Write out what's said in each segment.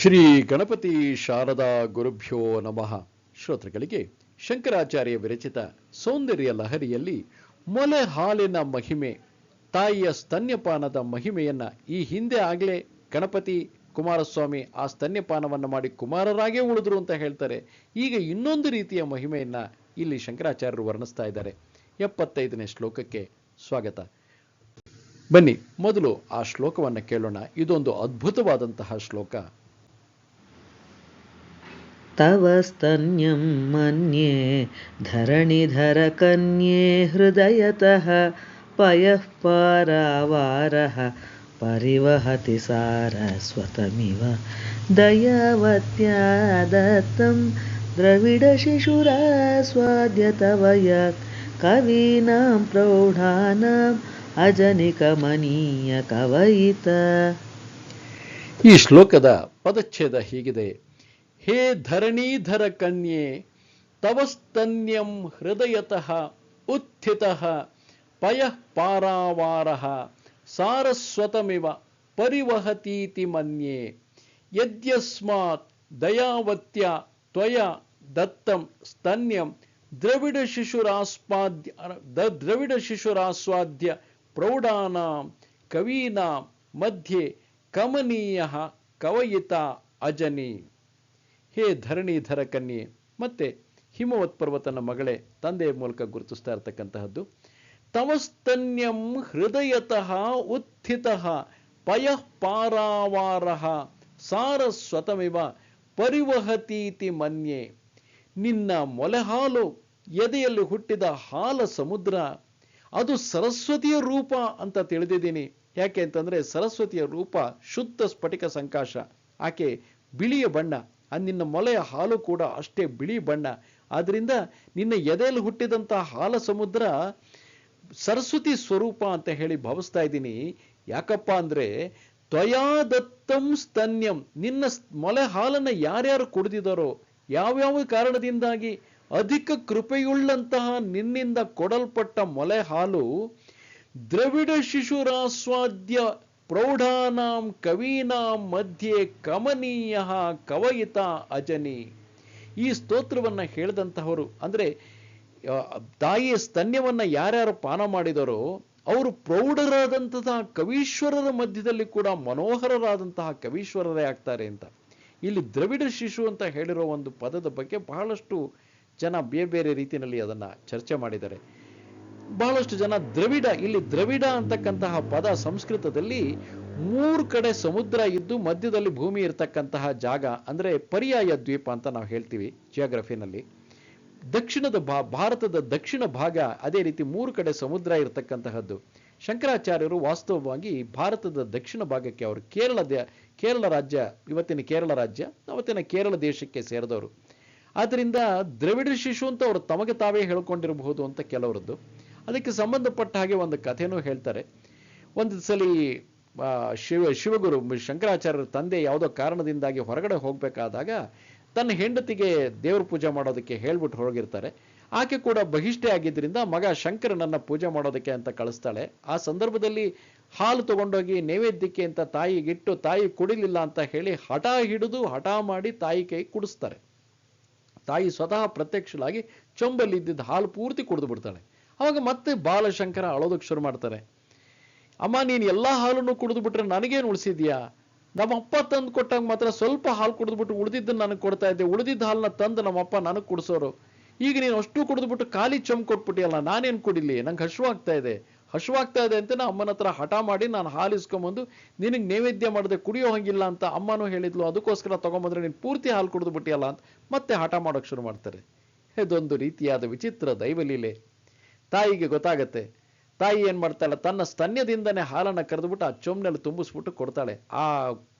ಶ್ರೀ ಗಣಪತಿ ಶಾರದಾ ಗುರುಭ್ಯೋ ನಮಃ. ಶ್ರೋತೃಗಳಿಗೆ ಶಂಕರಾಚಾರ್ಯ ವಿರಚಿತ ಸೌಂದರ್ಯ ಲಹರಿಯಲ್ಲಿ ಮೊಲೆ ಹಾಲಿನ ಮಹಿಮೆ, ತಾಯಿಯ ಸ್ತನ್ಯಪಾನದ ಮಹಿಮೆಯನ್ನ ಈ ಹಿಂದೆ ಆಗಲೇ ಗಣಪತಿ ಕುಮಾರಸ್ವಾಮಿ ಆ ಸ್ತನ್ಯಪಾನವನ್ನು ಮಾಡಿ ಕುಮಾರರಾಗೇ ಉಳಿದ್ರು ಅಂತ ಹೇಳ್ತಾರೆ. ಈಗ ಇನ್ನೊಂದು ರೀತಿಯ ಮಹಿಮೆಯನ್ನ ಇಲ್ಲಿ ಶಂಕರಾಚಾರ್ಯರು ವರ್ಣಿಸ್ತಾ ಇದ್ದಾರೆ. 75ನೇ ಶ್ಲೋಕಕ್ಕೆ ಸ್ವಾಗತ. ಬನ್ನಿ ಮೊದಲು ಆ ಶ್ಲೋಕವನ್ನು ಕೇಳೋಣ. ಇದೊಂದು ಅದ್ಭುತವಾದಂತಹ ಶ್ಲೋಕ. ತವ ಸ್ತನ್ಯಂ ಮನ್ಯೇ ಧರಣಿಧರ ಕನ್ಯೇ ಹೃದಯತಃ ಪಯಃ ಪಾರಾವಾರಃ ಪರಿವಹತಿ ಸಾರಸ್ವತಮಿವ ದಯಾವತ್ಯಾ ದತ್ತಂ ದ್ರವಿಡ ಶಿಶುರಾಸ್ವಾದ್ಯ ತವ ಯತ್ ಕವೀನಾಂ ಪ್ರೌಢಾನಾಂ ಅಜನಿಕಮನೀಯ ಕವಯಿತ. ಈ ಶ್ಲೋಕದ ಪದಚ್ಛೇದ ಹೀಗಿದೆ: ಹೇ ಧರಣೀಧರ ಕನ್ಯೆ, ತವ ಸ್ತನ್ಯಂ ಹೃದಯತಃ ಉತ್ಥಿತಃ ಪಯಃ ಪಾರಾವಾರಃ ಸಾರಸ್ವತಮಿವ ಪರಿವಹತೀತಿ ಮನ್ಯೆ ಯದ್ಯಸ್ಮಾತ್ ದಯಾವತ್ಯ ತ್ವಯ ದತ್ತಂ ಸ್ತನ್ಯಂ ದ್ರವಿಡ ಶಿಶುರಾಸ್ವಾದ್ಯ ಪ್ರೌಢಾನಾಂ ಕವೀನಾಂ ಮಧ್ಯೆ ಕಮನೀಯಃ ಕವಯಿತ ಅಜನಿ. ಹೇ ಧರಣೀಧರ ಕನ್ಯೆ, ಮತ್ತೆ ಹಿಮವತ್ ಪರ್ವತನ ಮಗಳೇ, ತಂದೆಯ ಮೂಲಕ ಗುರುತಿಸ್ತಾ ಇರತಕ್ಕಂತಹದ್ದು. ತವಸ್ತನ್ಯಂ ಹೃದಯತಃ ಉತ್ಥಿತಃ ಪಯಃ ಪಾರಾವಾರಃ ಸಾರಸ್ವತಮಿವ ಪರಿವಹತೀತಿ ಮನ್ಯೆ. ನಿನ್ನ ಮೊಲೆಹಾಲು ಎದೆಯಲ್ಲಿ ಹುಟ್ಟಿದ ಹಾಲ ಸಮುದ್ರ, ಅದು ಸರಸ್ವತಿಯ ರೂಪ ಅಂತ ತಿಳಿದಿದ್ದೀನಿ. ಯಾಕೆ ಅಂತಂದ್ರೆ ಸರಸ್ವತಿಯ ರೂಪ ಶುದ್ಧ ಸ್ಫಟಿಕ ಸಂಕಾಶ. ಆಕೆ ಬಿಳಿಯ ಬಣ್ಣ, ನಿನ್ನ ಮೊಲೆಯ ಹಾಲು ಕೂಡ ಅಷ್ಟೇ ಬಿಳಿ ಬಣ್ಣ. ಆದ್ರಿಂದ ನಿನ್ನ ಎದೆಯಲ್ಲಿ ಹುಟ್ಟಿದಂತಹ ಹಾಲ ಸಮುದ್ರ ಸರಸ್ವತಿ ಸ್ವರೂಪ ಅಂತ ಹೇಳಿ ಭಾವಿಸ್ತಾ ಇದ್ದೀನಿ. ಯಾಕಪ್ಪ ಅಂದ್ರೆ ತ್ವಯಾ ದತ್ತಂ ಸ್ತನ್ಯಂ, ನಿನ್ನ ಮೊಲೆ ಹಾಲನ್ನ ಯಾರ್ಯಾರು ಕುಡಿದಿದ್ದಾರೋ, ಯಾವ್ಯಾವ ಕಾರಣದಿಂದಾಗಿ ಅಧಿಕ ಕೃಪೆಯುಳ್ಳಂತಹ ನಿನ್ನಿಂದ ಕೊಡಲ್ಪಟ್ಟ ಮೊಲೆ ಹಾಲು ದ್ರವಿಡ ಶಿಶುರಾಸ್ವಾದ್ಯ ಪ್ರೌಢಾನಾಂ ಕವೀನಾಂ ಮಧ್ಯೆ ಕಮನೀಯ ಕವಯಿತ ಅಜನಿ. ಈ ಸ್ತೋತ್ರವನ್ನ ಹೇಳಿದಂತಹವರು ಅಂದ್ರೆ ತಾಯಿಯ ಸ್ತನ್ಯವನ್ನ ಯಾರ್ಯಾರು ಪಾನ ಮಾಡಿದರೋ ಅವರು ಪ್ರೌಢರಾದಂತಹ ಕವೀಶ್ವರರ ಮಧ್ಯದಲ್ಲಿ ಕೂಡ ಮನೋಹರರಾದಂತಹ ಕವೀಶ್ವರರೇ ಆಗ್ತಾರೆ ಅಂತ. ಇಲ್ಲಿ ದ್ರವಿಡ ಶಿಶು ಅಂತ ಹೇಳಿರೋ ಒಂದು ಪದದ ಬಗ್ಗೆ ಬಹಳಷ್ಟು ಜನ ಬೇರೆ ಬೇರೆ ರೀತಿಯಲ್ಲಿ ಅದನ್ನ ಚರ್ಚೆ ಮಾಡಿದ್ದಾರೆ. ಬಹಳಷ್ಟು ಜನ ಇಲ್ಲಿ ದ್ರವಿಡ ಅಂತಕ್ಕಂತಹ ಪದ ಸಂಸ್ಕೃತದಲ್ಲಿ 3 ಕಡೆ ಸಮುದ್ರ ಇದ್ದು ಮಧ್ಯದಲ್ಲಿ ಭೂಮಿ ಇರತಕ್ಕಂತಹ ಜಾಗ ಅಂದ್ರೆ ಪರ್ಯಾಯ ದ್ವೀಪ ಅಂತ ನಾವು ಹೇಳ್ತೀವಿ ಜಿಯೋಗ್ರಫಿನಲ್ಲಿ. ಭಾರತದ ದಕ್ಷಿಣ ಭಾಗ ಅದೇ ರೀತಿ 3 ಕಡೆ ಸಮುದ್ರ ಇರತಕ್ಕಂತಹದ್ದು. ಶಂಕರಾಚಾರ್ಯರು ವಾಸ್ತವವಾಗಿ ಭಾರತದ ದಕ್ಷಿಣ ಭಾಗಕ್ಕೆ, ಅವರು ಕೇರಳ ರಾಜ್ಯ, ಇವತ್ತಿನ ಕೇರಳ ರಾಜ್ಯ, ಅವತ್ತಿನ ಕೇರಳ ದೇಶಕ್ಕೆ ಸೇರಿದವರು. ಆದ್ರಿಂದ ದ್ರವಿಡ ಶಿಶು ಅಂತ ಅವರು ತಮಗೆ ತಾವೇ ಹೇಳ್ಕೊಂಡಿರಬಹುದು ಅಂತ ಕೆಲವರದ್ದು. ಅದಕ್ಕೆ ಸಂಬಂಧಪಟ್ಟ ಹಾಗೆ ಒಂದು ಕಥೆನೂ ಹೇಳ್ತಾರೆ. ಒಂದು ಸಲಿ ಶಿವಗುರು ಶಂಕರಾಚಾರ್ಯರ ತಂದೆ ಯಾವುದೋ ಕಾರಣದಿಂದಾಗಿ ಹೊರಗಡೆ ಹೋಗ್ಬೇಕಾದಾಗ ತನ್ನ ಹೆಂಡತಿಗೆ ದೇವ್ರ ಪೂಜೆ ಮಾಡೋದಕ್ಕೆ ಹೇಳ್ಬಿಟ್ಟು ಹೋಗಿರ್ತಾರೆ. ಆಕೆ ಕೂಡ ಬಹಿಷ್ಠೆ ಆಗಿದ್ರಿಂದ ಮಗ ಶಂಕರನನ್ನ ಪೂಜೆ ಮಾಡೋದಕ್ಕೆ ಅಂತ ಕಳಿಸ್ತಾಳೆ. ಆ ಸಂದರ್ಭದಲ್ಲಿ ಹಾಲು ತಗೊಂಡೋಗಿ ನೈವೇದ್ಯಕ್ಕೆ ಅಂತ ತಾಯಿಗಿಟ್ಟು ತಾಯಿ ಕುಡಿಲಿಲ್ಲ ಅಂತ ಹೇಳಿ ಹಠ ಮಾಡಿ ತಾಯಿ ಕೈ ಕುಡಿಸ್ತಾರೆ. ತಾಯಿ ಸ್ವತಃ ಪ್ರತ್ಯಕ್ಷಲಾಗಿ ಚೊಂಬಲ್ಲಿ ಇದ್ದಿದ್ದ ಹಾಲು ಪೂರ್ತಿ ಕುಡಿದು ಬಿಡ್ತಾಳೆ. ಅವಾಗ ಮತ್ತೆ ಬಾಲಶಂಕರ ಅಳೋದಕ್ಕೆ ಶುರು ಮಾಡ್ತಾರೆ. ಅಮ್ಮ, ನೀನು ಎಲ್ಲಾ ಹಾಲನ್ನು ಕುಡಿದು ಬಿಟ್ರೆ ನನಗೇನು ಉಳಿಸಿದ್ಯಾ? ನಮ್ಮಪ್ಪ ತಂದು ಕೊಟ್ಟಾಗ ಮಾತ್ರ ಸ್ವಲ್ಪ ಹಾಲು ಕುಡಿದ್ಬಿಟ್ಟು ಉಳಿದಿದ್ದನ್ನು ನನಗೆ ಕೊಡ್ತಾ ಇದ್ದೆ. ಉಳಿದಿದ್ದ ಹಾಲನ್ನ ತಂದು ನಮ್ಮಪ್ಪ ನನಗೆ ಕುಡಿಸೋರು. ಈಗ ನೀನು ಅಷ್ಟು ಕುಡಿದ್ಬಿಟ್ಟು ಖಾಲಿ ಚೊಂಬ್ ಕೊಟ್ಬಿಟ್ಟಿಯಲ್ಲ, ನಾನೇನು ಕುಡಿಲಿ? ನಂಗೆ ಹಸುವಾಗ್ತಾ ಇದೆ ಅಂತ ಅಮ್ಮನ ಹತ್ರ ಹಠ ಮಾಡಿ ನಾನು ಹಾಲು ಇಸ್ಕೊಂಬಂದು ನಿನಗೆ ನೈವೇದ್ಯ ಮಾಡದೆ ಕುಡಿಯೋ ಹಂಗಿಲ್ಲ ಅಂತ ಅಮ್ಮನೂ ಹೇಳಿದ್ಲು. ಅದಕ್ಕೋಸ್ಕರ ತಗೊಂಬಂದ್ರೆ ನೀನು ಪೂರ್ತಿ ಹಾಲು ಕುಡಿದು ಬಿಟ್ಟಿಯಲ್ಲ ಅಂತ ಮತ್ತೆ ಹಠ ಮಾಡೋಕೆ ಶುರು ಮಾಡ್ತಾರೆ. ಇದೊಂದು ರೀತಿಯಾದ ವಿಚಿತ್ರ ದೈವಲೀಲೆ. ತಾಯಿಗೆ ಗೊತ್ತಾಗತ್ತೆ. ತಾಯಿ ಏನ್ ಮಾಡ್ತಾಳೆ, ತನ್ನ ಸ್ತನ್ಯದಿಂದನೇ ಹಾಲನ್ನ ಕರೆದುಬಿಟ್ಟು ಆ ಚೊಂಬ್ನಲ್ಲಿ ತುಂಬಿಸ್ಬಿಟ್ಟು ಕೊಡ್ತಾಳೆ.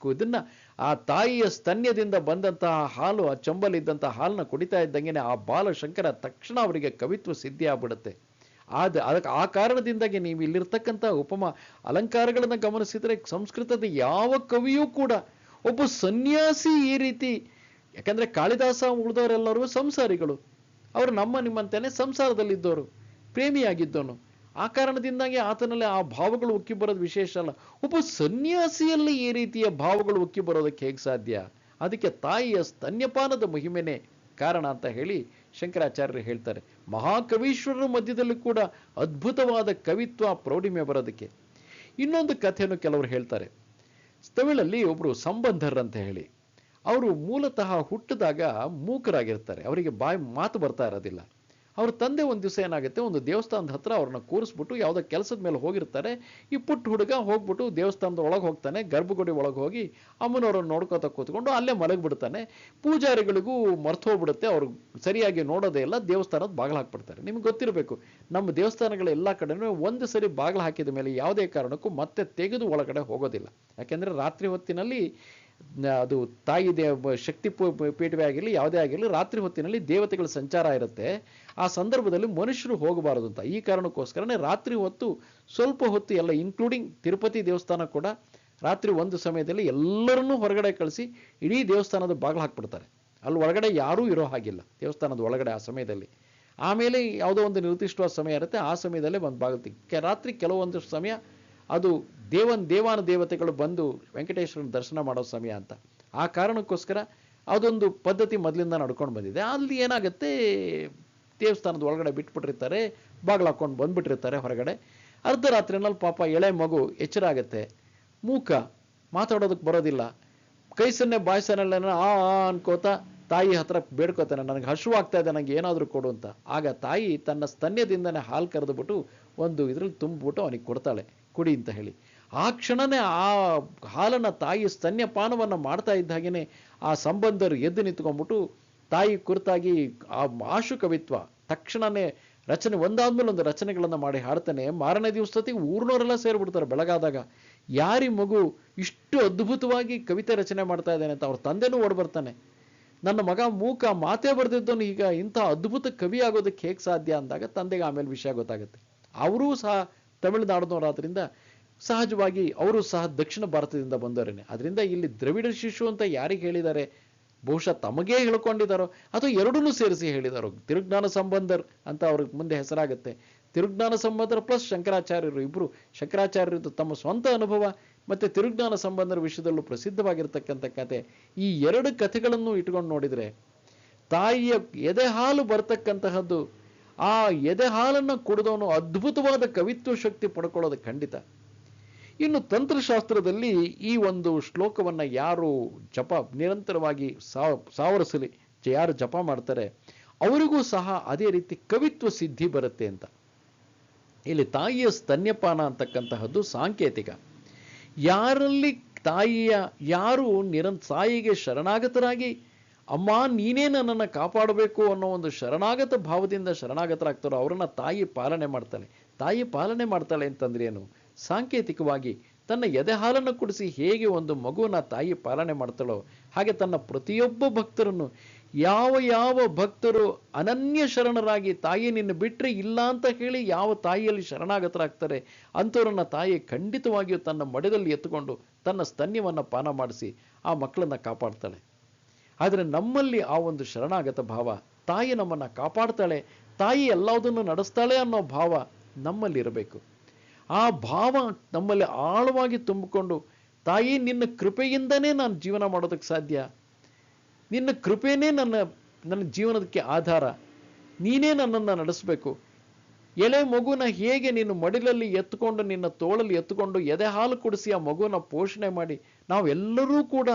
ಆ ತಾಯಿಯ ಸ್ತನ್ಯದಿಂದ ಬಂದಂತಹ ಹಾಲು, ಆ ಚೊಂಬಲ್ಲಿದ್ದಂತಹ ಹಾಲನ್ನ ಕುಡಿತಾ ಇದ್ದಂಗೆನೆ ಆ ಬಾಲಶಂಕರ ತಕ್ಷಣ ಅವರಿಗೆ ಕವಿತ್ವ ಸಿದ್ಧಿ ಆಗ್ಬಿಡುತ್ತೆ. ಅದಕ್ಕೆ ಆ ಕಾರಣದಿಂದಾಗಿ ನೀವು ಇಲ್ಲಿರ್ತಕ್ಕಂಥ ಉಪಮ ಅಲಂಕಾರಗಳನ್ನ ಗಮನಿಸಿದ್ರೆ ಸಂಸ್ಕೃತದ ಯಾವ ಕವಿಯೂ ಕೂಡ ಒಬ್ಬ ಸನ್ಯಾಸಿ ಈ ರೀತಿ, ಯಾಕಂದ್ರೆ ಕಾಳಿದಾಸ ಉಳಿದವರೆಲ್ಲರೂ ಸಂಸಾರಿಗಳು, ಅವರು ನಿಮ್ಮಂತೆನೆ ಸಂಸಾರದಲ್ಲಿದ್ದವರು, ಪ್ರೇಮಿಯಾಗಿದ್ದವನು. ಆ ಕಾರಣದಿಂದಾಗಿ ಆತನಲ್ಲಿ ಆ ಭಾವಗಳು ಉಕ್ಕಿ ಬರೋದು ವಿಶೇಷ ಅಲ್ಲ. ಒಬ್ಬ ಸನ್ಯಾಸಿಯಲ್ಲಿ ಈ ರೀತಿಯ ಭಾವಗಳು ಉಕ್ಕಿ ಬರೋದಕ್ಕೆ ಹೇಗೆ ಸಾಧ್ಯ? ಅದಕ್ಕೆ ತಾಯಿಯ ಸ್ತನ್ಯಪಾನದ ಮಹಿಮೆನೇ ಕಾರಣ ಅಂತ ಹೇಳಿ ಶಂಕರಾಚಾರ್ಯರು ಹೇಳ್ತಾರೆ. ಮಹಾಕವೀಶ್ವರರ ಮಧ್ಯದಲ್ಲಿ ಕೂಡ ಅದ್ಭುತವಾದ ಕವಿತ್ವ ಪ್ರೌಢಿಮೆ ಬರೋದಕ್ಕೆ. ಇನ್ನೊಂದು ಕಥೆಯನ್ನು ಕೆಲವರು ಹೇಳ್ತಾರೆ. ತಮಿಳಲ್ಲಿ ಒಬ್ರು ಸಂಬಂಧರ್ ಅಂತ ಹೇಳಿ, ಅವರು ಮೂಲತಃ ಹುಟ್ಟಿದಾಗ ಮೂಕರಾಗಿರ್ತಾರೆ, ಅವರಿಗೆ ಮಾತು ಬರ್ತಾ ಇರೋದಿಲ್ಲ. ಅವ್ರ ತಂದೆ ಒಂದು ದಿವಸ ಏನಾಗುತ್ತೆ, ಒಂದು ದೇವಸ್ಥಾನದ ಹತ್ರ ಅವ್ರನ್ನ ಕೂರಿಸ್ಬಿಟ್ಟು ಯಾವುದೋ ಕೆಲಸದ ಮೇಲೆ ಹೋಗಿರ್ತಾರೆ. ಈ ಪುಟ್ಟ ಹುಡುಗ ಹೋಗ್ಬಿಟ್ಟು ದೇವಸ್ಥಾನದ ಒಳಗೆ ಹೋಗ್ತಾನೆ, ಗರ್ಭಗುಡಿ ಒಳಗೆ ಹೋಗಿ ಅಮ್ಮನವ್ರನ್ನ ನೋಡ್ಕೋತಾ ಕೂತ್ಕೊಂಡು ಅಲ್ಲೇ ಮಲಗಿಬಿಡ್ತಾನೆ. ಪೂಜಾರಿಗಳಿಗೂ ಮರ್ತು ಹೋಗ್ಬಿಡುತ್ತೆ, ಅವ್ರು ಸರಿಯಾಗಿ ನೋಡೋದೇ ಇಲ್ಲ, ದೇವಸ್ಥಾನದ ಬಾಗಿಲು ಹಾಕ್ಬಿಡ್ತಾರೆ. ನಿಮ್ಗೆ ಗೊತ್ತಿರಬೇಕು, ನಮ್ಮ ದೇವಸ್ಥಾನಗಳ ಎಲ್ಲ ಕಡೆನೂ ಒಂದು ಸರಿ ಬಾಗಿಲು ಹಾಕಿದ ಮೇಲೆ ಯಾವುದೇ ಕಾರಣಕ್ಕೂ ಮತ್ತೆ ತೆಗೆದು ಒಳಗಡೆ ಹೋಗೋದಿಲ್ಲ. ಯಾಕೆಂದರೆ ರಾತ್ರಿ ಹೊತ್ತಿನಲ್ಲಿ ಅದು ತಾಯಿ ಶಕ್ತಿ ಪೀಠವೇ ಆಗಿರಲಿ ಯಾವುದೇ ಆಗಿರಲಿ, ರಾತ್ರಿ ಹೊತ್ತಿನಲ್ಲಿ ದೇವತೆಗಳ ಸಂಚಾರ ಇರುತ್ತೆ. ಆ ಸಂದರ್ಭದಲ್ಲಿ ಮನುಷ್ಯರು ಹೋಗಬಾರದು ಅಂತ ಈ ಕಾರಣಕ್ಕೋಸ್ಕರನೇ ರಾತ್ರಿ ಹೊತ್ತು ಸ್ವಲ್ಪ ಹೊತ್ತು ಎಲ್ಲ, ಇನ್ಕ್ಲೂಡಿಂಗ್ ತಿರುಪತಿ ದೇವಸ್ಥಾನ ಕೂಡ ರಾತ್ರಿ ಒಂದು ಸಮಯದಲ್ಲಿ ಎಲ್ಲರನ್ನೂ ಹೊರಗಡೆ ಕಳಿಸಿ ಇಡೀ ದೇವಸ್ಥಾನದ ಬಾಗಿಲು ಹಾಕ್ಬಿಡ್ತಾರೆ. ಅಲ್ಲಿ ಒಳಗಡೆ ಯಾರೂ ಇರೋ ಹಾಗಿಲ್ಲ ದೇವಸ್ಥಾನದ ಒಳಗಡೆ ಆ ಸಮಯದಲ್ಲಿ. ಆಮೇಲೆ ಯಾವುದೋ ಒಂದು ನಿರ್ದಿಷ್ಟವಾದ ಸಮಯ ಇರುತ್ತೆ, ಆ ಸಮಯದಲ್ಲೇ ಒಂದು ಬಾಗಿಲು ರಾತ್ರಿ ಕೆಲವೊಂದು ಸಮಯ ಅದು ದೇವಾನ ದೇವತೆಗಳು ಬಂದು ವೆಂಕಟೇಶ್ವರನ ದರ್ಶನ ಮಾಡೋ ಸಮಯ ಅಂತ. ಆ ಕಾರಣಕ್ಕೋಸ್ಕರ ಅದೊಂದು ಪದ್ಧತಿ ಮೊದಲಿಂದ ನಡ್ಕೊಂಡು ಬಂದಿದೆ. ಅಲ್ಲಿ ಏನಾಗುತ್ತೆ, ದೇವಸ್ಥಾನದ ಒಳಗಡೆ ಬಿಟ್ಬಿಟ್ಟಿರ್ತಾರೆ, ಬಾಗಿಲು ಹಾಕೊಂಡು ಬಂದ್ಬಿಟ್ಟಿರ್ತಾರೆ ಹೊರಗಡೆ. ಅರ್ಧರಾತ್ರಿನಲ್ಲಿ ಪಾಪ ಎಳೆ ಮಗು ಎಚ್ಚರ ಆಗುತ್ತೆ, ಮೂಕ, ಮಾತಾಡೋದಕ್ಕೆ ಬರೋದಿಲ್ಲ, ಕೈ ಸನ್ನೆ ಬಾಯಿ ಸನ್ನೆಲ್ಲ ಆ ಅನ್ಕೋತಾ ತಾಯಿ ಹತ್ರ ಬೇಡ್ಕೋತಾನೆ, ನನಗೆ ಹಸುವಾಗ್ತಾ ಇದೆ, ನನಗೆ ಏನಾದರೂ ಕೊಡು ಅಂತ. ಆಗ ತಾಯಿ ತನ್ನ ಸ್ತನ್ಯದಿಂದನೇ ಹಾಲು ಕರೆದುಬಿಟ್ಟು ಒಂದು ಇದ್ರಲ್ಲಿ ತುಂಬಿಬಿಟ್ಟು ಅವನಿಗೆ ಕೊಡ್ತಾಳೆ, ಕುಡಿ ಅಂತ ಹೇಳಿ. ಆ ಕ್ಷಣನೇ ಆ ಹಾಲನ್ನು ತಾಯಿ ಸ್ತನ್ಯಪಾನವನ್ನು ಮಾಡ್ತಾ ಇದ್ದ ಹಾಗೇನೆ ಆ ಸಂಬಂಧರು ಎದ್ದು ನಿಂತ್ಕೊಂಡ್ಬಿಟ್ಟು ತಾಯಿ ಕುರಿತಾಗಿ ಆ ಆಶು ಕವಿತ್ವ ತಕ್ಷಣನೇ ರಚನೆ ಒಂದಾದ್ಮೇಲೆ ಒಂದು ರಚನೆಗಳನ್ನು ಮಾಡಿ ಹಾಡ್ತಾನೆ. ಮಾರನೇ ದಿವಸದೊತ್ತಿಗೆ ಊರ್ನವರೆಲ್ಲ ಸೇರಿಬಿಡ್ತಾರೆ ಬೆಳಗಾದಾಗ. ಯಾರಿ ಮಗು ಇಷ್ಟು ಅದ್ಭುತವಾಗಿ ಕವಿತೆ ರಚನೆ ಮಾಡ್ತಾ ಇದ್ದಾನೆ ಅಂತ. ಅವ್ರ ತಂದೆನೂ ಓಡ್ ಬರ್ತಾನೆ, ನನ್ನ ಮಗ ಮೂಕ, ಮಾತೇ ಬರ್ದಿದ್ದವನು ಈಗ ಇಂಥ ಅದ್ಭುತ ಕವಿ ಆಗೋದಕ್ಕೆ ಹೇಗೆ ಸಾಧ್ಯ ಅಂದಾಗ ತಂದೆಗೆ ಆಮೇಲೆ ವಿಷಯ ಗೊತ್ತಾಗುತ್ತೆ. ಅವರೂ ಸಹ ತಮಿಳುನಾಡಿನವರಾದ್ರಿಂದ ಸಹಜವಾಗಿ ಅವರು ಸಹ ದಕ್ಷಿಣ ಭಾರತದಿಂದ ಬಂದವರೇನೆ. ಅದರಿಂದ ಇಲ್ಲಿ ದ್ರವಿಡ ಶಿಶು ಅಂತ ಯಾರಿಗೆ ಹೇಳಿದ್ದಾರೆ, ಬಹುಶಃ ತಮಗೇ ಹೇಳ್ಕೊಂಡಿದ್ದಾರೋ ಅಥವಾ ಎರಡನ್ನೂ ಸೇರಿಸಿ ಹೇಳಿದಾರೋ. ತಿರುಜ್ಞಾನ ಸಂಬಂಧರ್ ಅಂತ ಅವ್ರಿಗೆ ಮುಂದೆ ಹೆಸರಾಗುತ್ತೆ. ತಿರುಜ್ಞಾನ ಸಂಬಂಧರ್ ಪ್ಲಸ್ ಶಂಕರಾಚಾರ್ಯರು ಇಬ್ಬರು, ಶಂಕರಾಚಾರ್ಯರದ್ದು ತಮ್ಮ ಸ್ವಂತ ಅನುಭವ ಮತ್ತು ತಿರುಜ್ಞಾನ ಸಂಬಂಧರ ವಿಷಯದಲ್ಲೂ ಪ್ರಸಿದ್ಧವಾಗಿರ್ತಕ್ಕಂಥ ಕತೆ. ಈ ಎರಡು ಕಥೆಗಳನ್ನು ಇಟ್ಕೊಂಡು ನೋಡಿದರೆ ತಾಯಿಯ ಎದೆ ಹಾಲು ಬರ್ತಕ್ಕಂತಹದ್ದು, ಆ ಎದೆ ಹಾಲನ್ನು ಕುಡಿದವನು ಅದ್ಭುತವಾದ ಕವಿತ್ವ ಶಕ್ತಿ ಪಡ್ಕೊಳ್ಳೋದು ಖಂಡಿತ. ಇನ್ನು ತಂತ್ರಶಾಸ್ತ್ರದಲ್ಲಿ ಈ ಒಂದು ಶ್ಲೋಕವನ್ನು ಯಾರು ನಿರಂತರವಾಗಿ ಸಾವಿರ ಸಲ ಯಾರು ಜಪ ಮಾಡ್ತಾರೆ ಅವರಿಗೂ ಸಹ ಅದೇ ರೀತಿ ಕವಿತ್ವ ಸಿದ್ಧಿ ಬರುತ್ತೆ ಅಂತ. ಇಲ್ಲಿ ತಾಯಿಯ ಸ್ತನ್ಯಪಾನ ಅಂತಕ್ಕಂತಹದ್ದು ಸಾಂಕೇತಿಕ. ಯಾರಲ್ಲಿ ಯಾರು ತಾಯಿಗೆ ಶರಣಾಗತರಾಗಿ ಅಮ್ಮ ನೀನೇ ನನ್ನನ್ನು ಕಾಪಾಡಬೇಕು ಅನ್ನೋ ಒಂದು ಶರಣಾಗತ ಭಾವದಿಂದ ಶರಣಾಗತರಾಗ್ತಾರೋ ಅವರನ್ನ ತಾಯಿ ಪಾಲನೆ ಮಾಡ್ತಾಳೆ. ತಾಯಿ ಪಾಲನೆ ಮಾಡ್ತಾಳೆ ಅಂತಂದ್ರೆ ಏನು? ಸಾಂಕೇತಿಕವಾಗಿ ತನ್ನ ಎದೆ ಹಾಲನ್ನು ಕುಡಿಸಿ ಹೇಗೆ ಒಂದು ಮಗುವನ್ನ ತಾಯಿ ಪಾಲನೆ ಮಾಡ್ತಾಳೋ ಹಾಗೆ ತನ್ನ ಪ್ರತಿಯೊಬ್ಬ ಭಕ್ತರನ್ನು, ಯಾವ ಭಕ್ತರು ಅನನ್ಯ ಶರಣರಾಗಿ ತಾಯಿ ನಿನ್ನ ಬಿಟ್ಟರೆ ಇಲ್ಲ ಅಂತ ಹೇಳಿ ಯಾವ ತಾಯಿಯಲ್ಲಿ ಶರಣಾಗತರಾಗ್ತಾರೆ ಅಂಥವ್ರನ್ನ ತಾಯಿ ಖಂಡಿತವಾಗಿಯೂ ತನ್ನ ಮಡಿದಲ್ಲಿ ಎತ್ತುಕೊಂಡು ತನ್ನ ಸ್ತನ್ಯವನ್ನು ಪಾನ ಮಾಡಿಸಿ ಆ ಮಕ್ಕಳನ್ನ ಕಾಪಾಡ್ತಾಳೆ. ಆದರೆ ನಮ್ಮಲ್ಲಿ ಆ ಒಂದು ಶರಣಾಗತ ಭಾವ, ತಾಯಿ ನಮ್ಮನ್ನು ಕಾಪಾಡ್ತಾಳೆ, ತಾಯಿ ಎಲ್ಲದನ್ನು ನಡೆಸ್ತಾಳೆ ಅನ್ನೋ ಭಾವ ನಮ್ಮಲ್ಲಿರಬೇಕು. ಆ ಭಾವ ನಮ್ಮಲ್ಲಿ ಆಳವಾಗಿ ತುಂಬಿಕೊಂಡು ತಾಯಿ ನಿನ್ನ ಕೃಪೆಯಿಂದನೇ ನಾನು ಜೀವನ ಮಾಡೋದಕ್ಕೆ ಸಾಧ್ಯ, ನಿನ್ನ ಕೃಪೆನೇ ನನ್ನ ಜೀವನಕ್ಕೆ ಆಧಾರ, ನೀನೇ ನನ್ನನ್ನು ನಡೆಸಬೇಕು. ಎಳೆ ಮಗುನ ಹೇಗೆ ನೀನು ಮಡಿಲಲ್ಲಿ ಎತ್ತುಕೊಂಡು ನಿನ್ನ ತೋಳಲ್ಲಿ ಎತ್ತುಕೊಂಡು ಎದೆ ಹಾಲು ಕುಡಿಸಿ ಆ ಮಗುನ ಪೋಷಣೆ ಮಾಡಿ ನಾವೆಲ್ಲರೂ ಕೂಡ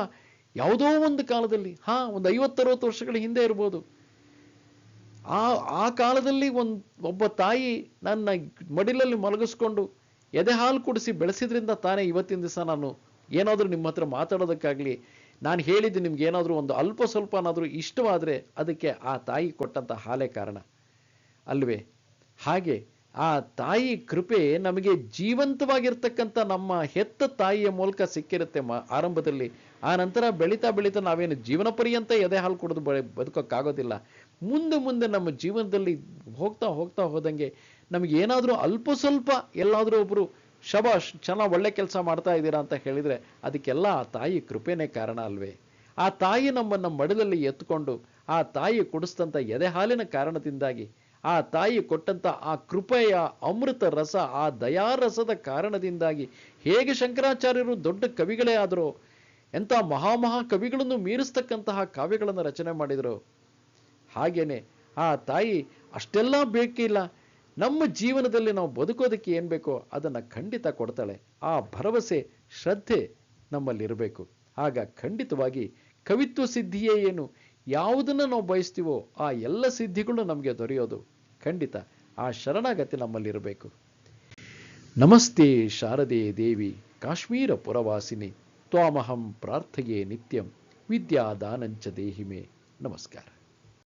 ಯಾವುದೋ ಒಂದು ಕಾಲದಲ್ಲಿ ಒಂದು 50-60 ವರ್ಷಗಳ ಹಿಂದೆ ಇರ್ಬೋದು, ಆ ಕಾಲದಲ್ಲಿ ಒಬ್ಬ ತಾಯಿ ನನ್ನ ಮಡಿಲಲ್ಲಿ ಮಲಗಿಸ್ಕೊಂಡು ಎದೆ ಹಾಲು ಕುಡಿಸಿ ಬೆಳೆಸಿದ್ರಿಂದ ತಾನೇ ಇವತ್ತಿನ ದಿವಸ ನಾನು ಏನಾದರೂ ನಿಮ್ಮ ಹತ್ರ ಮಾತಾಡೋದಕ್ಕಾಗಲಿ, ನಾನು ಹೇಳಿದ್ದು ನಿಮ್ಗೆ ಏನಾದರೂ ಒಂದು ಅಲ್ಪ ಸ್ವಲ್ಪನಾದರೂ ಇಷ್ಟವಾದರೆ ಅದಕ್ಕೆ ಆ ತಾಯಿ ಕೊಟ್ಟಂಥ ಹಾಲೇ ಕಾರಣ ಅಲ್ವೇ? ಹಾಗೆ ಆ ತಾಯಿ ಕೃಪೆ ನಮಗೆ ಜೀವಂತವಾಗಿರ್ತಕ್ಕಂಥ ನಮ್ಮ ಹೆತ್ತ ತಾಯಿಯ ಮೂಲಕ ಸಿಕ್ಕಿರುತ್ತೆ ಆರಂಭದಲ್ಲಿ. ಆ ನಂತರ ಬೆಳೀತಾ ಬೆಳೀತಾ ನಾವೇನು ಜೀವನ ಪರ್ಯಂತ ಎದೆ ಹಾಲು ಕುಡಿದು ಬದುಕೋಕ್ಕಾಗೋದಿಲ್ಲ. ಮುಂದೆ ನಮ್ಮ ಜೀವನದಲ್ಲಿ ಹೋಗ್ತಾ ಹೋದಂಗೆ ನಮಗೆ ಏನಾದರೂ ಅಲ್ಪ ಸ್ವಲ್ಪ ಎಲ್ಲಾದರೂ ಒಬ್ಬರು ಶಬಾಷ್ ಚೆನ್ನಾಗಿ ಒಳ್ಳೆ ಕೆಲಸ ಮಾಡ್ತಾ ಇದ್ದೀರಾ ಅಂತ ಹೇಳಿದರೆ ಅದಕ್ಕೆಲ್ಲ ಆ ತಾಯಿ ಕೃಪೆನೇ ಕಾರಣ ಅಲ್ವೇ? ಆ ತಾಯಿ ನಮ್ಮನ್ನು ಮಡಿಲಲ್ಲಿ ಎತ್ಕೊಂಡು ಆ ತಾಯಿ ಕುಡಿಸ್ತಂಥ ಎದೆ ಹಾಲಿನ ಕಾರಣದಿಂದಾಗಿ, ಆ ತಾಯಿ ಕೊಟ್ಟಂಥ ಆ ಕೃಪೆಯ ಅಮೃತ ರಸ, ಆ ದಯಾರಸದ ಕಾರಣದಿಂದಾಗಿ ಹೇಗೆ ಶಂಕರಾಚಾರ್ಯರು ದೊಡ್ಡ ಕವಿಗಳೇ ಆದರೂ, ಎಂಥ ಮಹಾ ಕವಿಗಳನ್ನು ಮೀರಿಸ್ತಕ್ಕಂತಹ ಕಾವ್ಯಗಳನ್ನು ರಚನೆ ಮಾಡಿದರು. ಹಾಗೇನೆ ಆ ತಾಯಿ ಅಷ್ಟೆಲ್ಲ ಬೇಕಿಲ್ಲ, ನಮ್ಮ ಜೀವನದಲ್ಲಿ ನಾವು ಬದುಕೋದಕ್ಕೆ ಏನು ಬೇಕೋ ಅದನ್ನು ಖಂಡಿತ ಕೊಡ್ತಾಳೆ. ಆ ಭರವಸೆ, ಶ್ರದ್ಧೆ ನಮ್ಮಲ್ಲಿರಬೇಕು. ಆಗ ಖಂಡಿತವಾಗಿ ಕವಿತ್ವ ಸಿದ್ಧಿಯೇ ಏನು, ಯಾವುದನ್ನು ನಾವು ಬಯಸ್ತೀವೋ ಆ ಎಲ್ಲ ಸಿದ್ಧಿಗಳು ನಮಗೆ ದೊರೆಯೋದು ಖಂಡಿತ. ಆ ಶರಣಾಗತಿ ನಮ್ಮಲ್ಲಿರಬೇಕು. ನಮಸ್ತೆ ಶಾರದೆ ದೇವಿ ಕಾಶ್ಮೀರ ಪುರವಾಸಿನಿ ತ್ವಾಮಹಂ ಪ್ರಾರ್ಥಯೇ ನಿತ್ಯಂ ವಿದ್ಯಾದಾನಂಚ ದೇಹಿಮೆ. ನಮಸ್ಕಾರ.